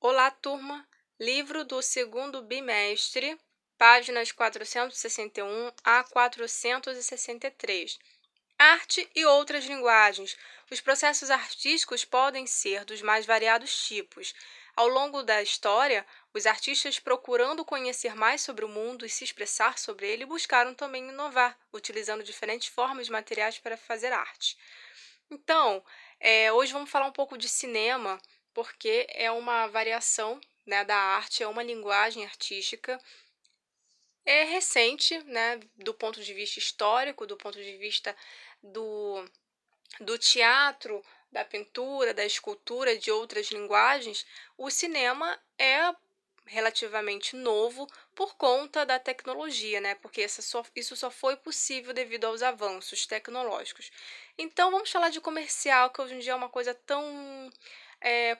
Olá, turma! Livro do segundo bimestre, páginas 461 a 463. Arte e outras linguagens. Os processos artísticos podem ser dos mais variados tipos. Ao longo da história, os artistas, procurando conhecer mais sobre o mundo e se expressar sobre ele, buscaram também inovar, utilizando diferentes formas de materiais para fazer arte. Então, hoje vamos falar um pouco de cinema, porque é uma variação, né, da arte, é uma linguagem artística. É recente, né, do ponto de vista histórico, do ponto de vista do teatro, da pintura, da escultura, de outras linguagens. O cinema é relativamente novo por conta da tecnologia, né? Porque isso só foi possível devido aos avanços tecnológicos. Então, vamos falar de comercial, que hoje em dia é uma coisa tão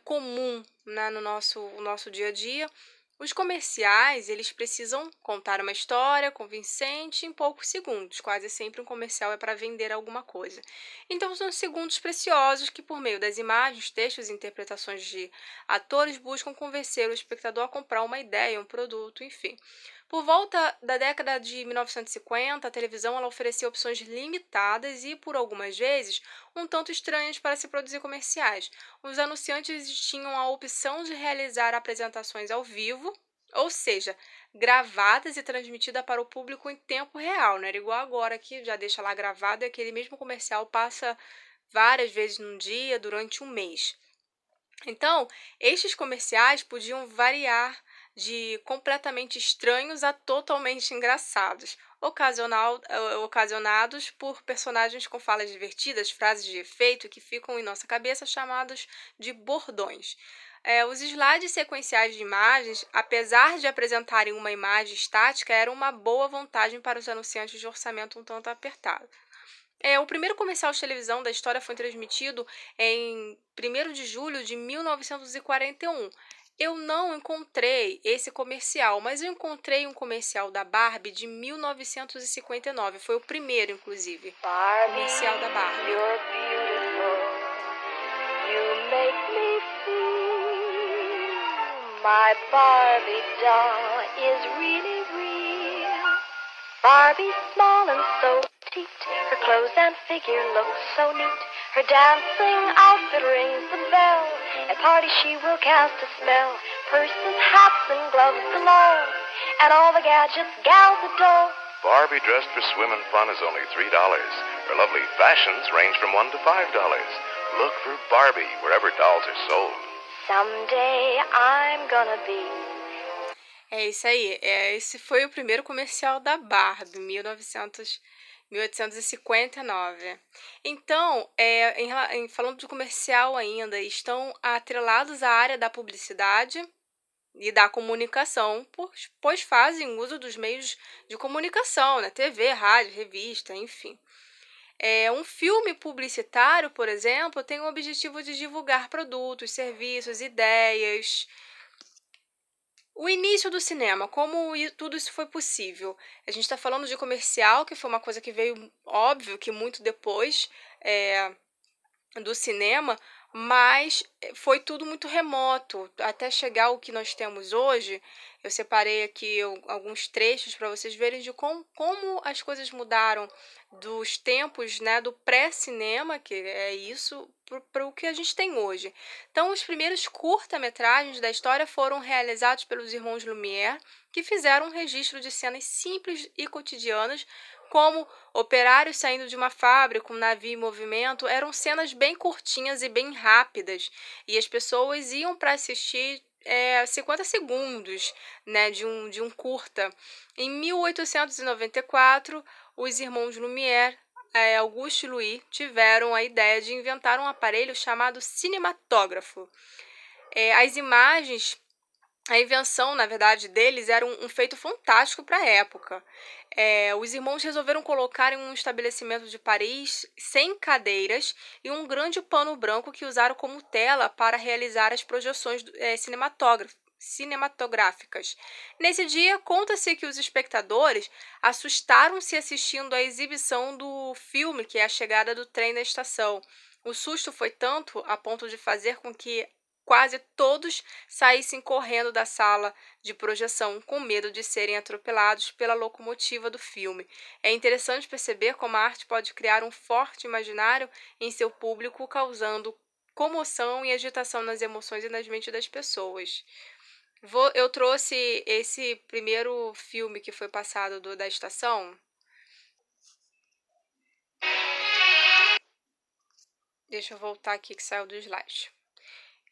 comum, né, no nosso dia a dia. Os comerciais, eles precisam contar uma história convincente em poucos segundos. Quase sempre um comercial é para vender alguma coisa. Então, são segundos preciosos que, por meio das imagens, textos e interpretações de atores, buscam convencer o espectador a comprar uma ideia, um produto, enfim. Por volta da década de 1950, a televisão ela oferecia opções limitadas e, por algumas vezes, um tanto estranhas para se produzir comerciais. Os anunciantes tinham a opção de realizar apresentações ao vivo, ou seja, gravadas e transmitidas para o público em tempo real. Não era igual agora que já deixa lá gravado e aquele mesmo comercial passa várias vezes num dia durante um mês. Então, estes comerciais podiam variar de completamente estranhos a totalmente engraçados, ocasionados por personagens com falas divertidas, frases de efeito que ficam em nossa cabeça, chamados de bordões. Os slides sequenciais de imagens, apesar de apresentarem uma imagem estática, eram uma boa vantagem para os anunciantes de orçamento um tanto apertado. O primeiro comercial de televisão da história foi transmitido em 1º de julho de 1941. Eu não encontrei esse comercial, mas eu encontrei um comercial da Barbie de 1959. Foi o primeiro, inclusive, comercial da Barbie. You're beautiful. You make me feel my Barbie doll is really real. Barbie small and so petite, her clothes and figure look so neat. Her dancing outfit rings the bell. At parties she will cast a spell. Purses, hats, and gloves galore, and all the gadgets gals adore. Barbie dressed for swim and fun is only $3. Her lovely fashions range from $1 to $5. Look for Barbie wherever dolls are sold. Someday I'm gonna be. É isso aí. Esse foi o primeiro comercial da Barbie, 1859. Então, falando de comercial ainda, estão atrelados à área da publicidade e da comunicação, pois fazem uso dos meios de comunicação, né? TV, rádio, revista, enfim. Um filme publicitário, por exemplo, tem o objetivo de divulgar produtos, serviços, ideias. O início do cinema, como tudo isso foi possível? A gente está falando de comercial, que foi uma coisa que veio, óbvio, que muito depois do cinema, mas foi tudo muito remoto, até chegar ao que nós temos hoje. Eu separei aqui alguns trechos para vocês verem de como as coisas mudaram dos tempos, né, do pré-cinema, que é isso, para o que a gente tem hoje. Então, os primeiros curta-metragens da história foram realizados pelos irmãos Lumière, que fizeram um registro de cenas simples e cotidianas, como operários saindo de uma fábrica, um navio em movimento. Eram cenas bem curtinhas e bem rápidas, e as pessoas iam para assistir 50 segundos, né, de um curta. Em 1894, os irmãos Lumière, Auguste e Louis, tiveram a ideia de inventar um aparelho chamado cinematógrafo. As imagens, a invenção, na verdade, deles era um feito fantástico para a época. Os irmãos resolveram colocar em um estabelecimento de Paris 100 cadeiras e um grande pano branco que usaram como tela para realizar as projeções cinematográficas. Nesse dia, conta-se que os espectadores assustaram-se assistindo à exibição do filme, que é a chegada do trem na estação. O susto foi tanto a ponto de fazer com que quase todos saíssem correndo da sala de projeção com medo de serem atropelados pela locomotiva do filme. É interessante perceber como a arte pode criar um forte imaginário em seu público, causando comoção e agitação nas emoções e nas mentes das pessoas. Eu trouxe esse primeiro filme que foi passado da estação. Deixa eu voltar aqui que saiu do slide.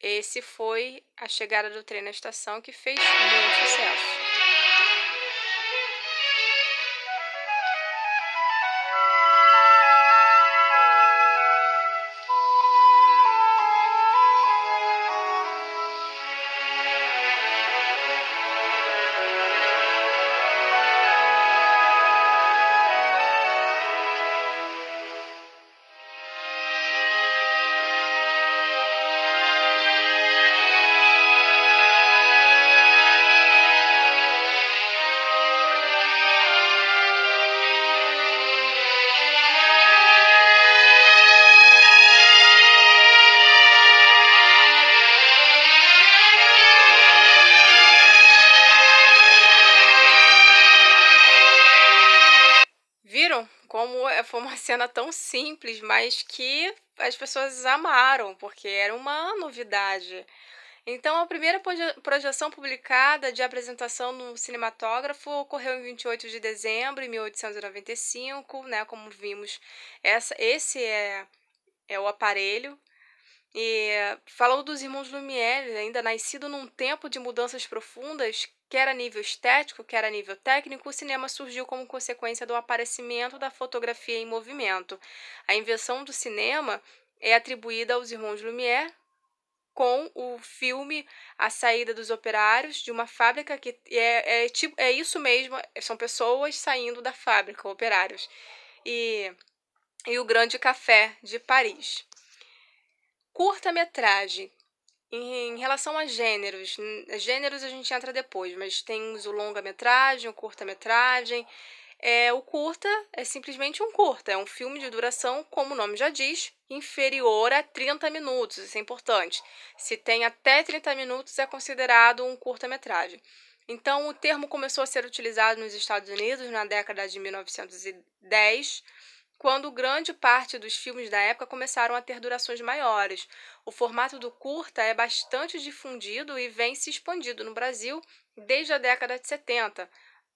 Esse foi A Chegada do Trem na Estação, que fez muito sucesso. Viram como foi uma cena tão simples, mas que as pessoas amaram, porque era uma novidade. Então, a primeira projeção publicada de apresentação no cinematógrafo ocorreu em 28 de dezembro de 1895, né? Como vimos, esse é o aparelho. E falando dos irmãos Lumière, ainda nascido num tempo de mudanças profundas, quer a nível estético, quer a nível técnico, o cinema surgiu como consequência do aparecimento da fotografia em movimento. A invenção do cinema é atribuída aos irmãos Lumière, com o filme A Saída dos Operários de uma fábrica, que é isso mesmo, são pessoas saindo da fábrica, operários, e O Grande Café de Paris. Curta-metragem. Em relação a gêneros a gente entra depois, mas temos o longa-metragem, o curta-metragem. O curta é simplesmente um curta, é um filme de duração, como o nome já diz, inferior a 30 minutos, isso é importante. Se tem até 30 minutos, é considerado um curta-metragem. Então, o termo começou a ser utilizado nos Estados Unidos na década de 1910, quando grande parte dos filmes da época começaram a ter durações maiores. O formato do curta é bastante difundido e vem se expandindo no Brasil desde a década de 70.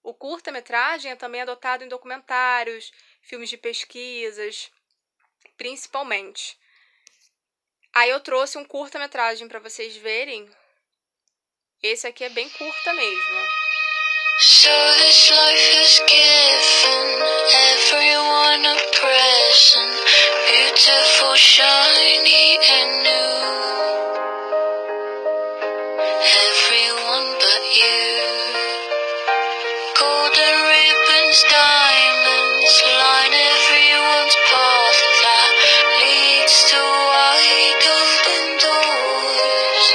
O curta-metragem é também adotado em documentários, filmes de pesquisas, principalmente. Aí eu trouxe um curta-metragem para vocês verem. Esse aqui é bem curta mesmo. So this life has given everyone a present, beautiful, shiny and new. Everyone but you. Golden ribbons, diamonds line everyone's path that leads to wide open doors.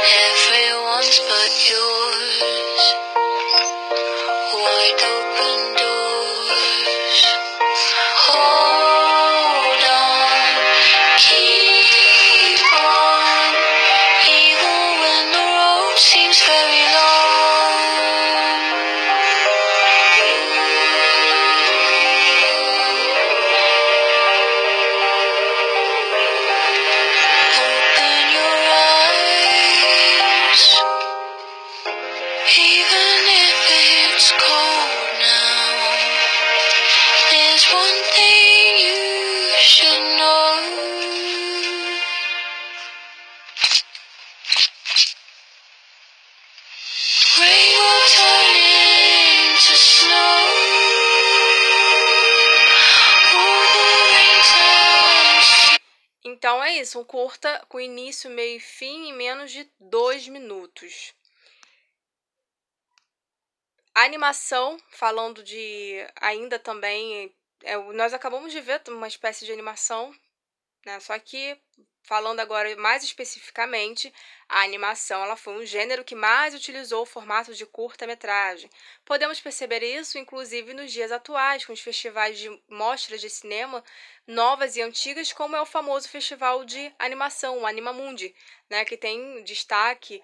Everyone's but yours. Wide open doors. Hold on, keep on, even when the road seems very long. Open your eyes, even if it's cold now. There's one thing you should know. Rain will turn into snow. All the rain turns. Então é isso, um curta com início, meio e fim em menos de 2 minutos. A animação, falando de ainda também, nós acabamos de ver uma espécie de animação, né? Só que falando agora mais especificamente, a animação ela foi um gênero que mais utilizou o formato de curta-metragem. Podemos perceber isso, inclusive, nos dias atuais, com os festivais de mostras de cinema novas e antigas, como é o famoso festival de animação, o Animamundi, né, que tem destaque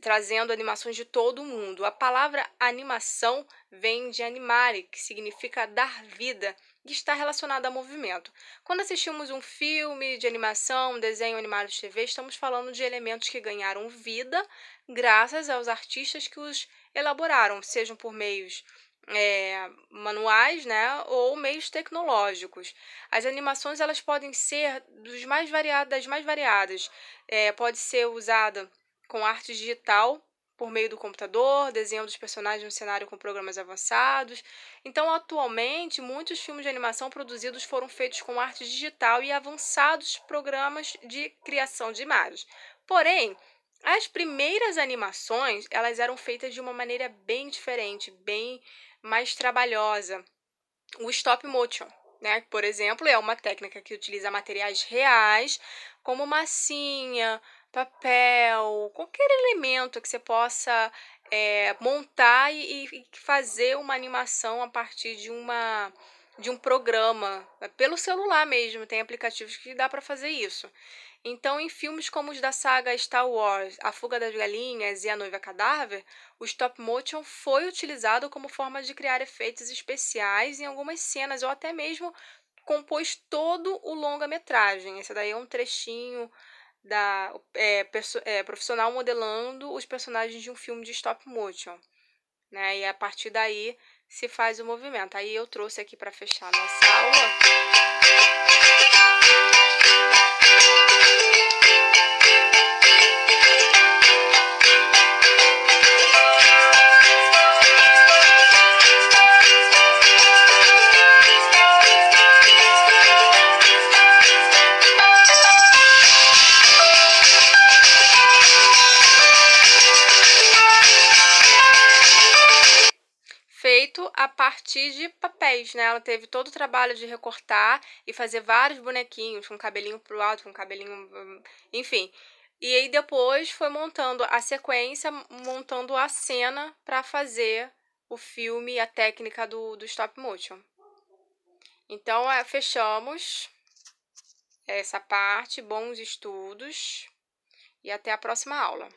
trazendo animações de todo o mundo. A palavra animação vem de animare, que significa dar vida, e está relacionada a movimento. Quando assistimos um filme de animação, um desenho animado de TV, estamos falando de elementos que ganharam vida graças aos artistas que os elaboraram, sejam por meios manuais, né, ou meios tecnológicos. As animações elas podem ser das mais variadas. Pode ser usada com arte digital por meio do computador, desenho dos personagens no cenário com programas avançados. Então, atualmente, muitos filmes de animação produzidos foram feitos com arte digital e avançados programas de criação de imagens. Porém, as primeiras animações, elas eram feitas de uma maneira bem diferente, bem mais trabalhosa. O stop motion, né? Por exemplo, é uma técnica que utiliza materiais reais, como massinha, papel, qualquer elemento que você possa montar e fazer uma animação a partir de um programa, pelo celular mesmo, tem aplicativos que dá para fazer isso. Então, em filmes como os da saga Star Wars, A Fuga das Galinhas e A Noiva Cadáver, o stop motion foi utilizado como forma de criar efeitos especiais em algumas cenas, ou até mesmo compôs todo o longa-metragem. Esse daí é um trechinho da profissional modelando os personagens de um filme de stop motion, né? E a partir daí se faz o movimento. Aí eu trouxe aqui para fechar a nossa aula. Feito a partir de papéis, né? Ela teve todo o trabalho de recortar e fazer vários bonequinhos com cabelinho pro alto, com cabelinho, enfim. E aí depois foi montando a sequência, montando a cena para fazer o filme, a técnica do stop motion. Então, fechamos essa parte, bons estudos e até a próxima aula.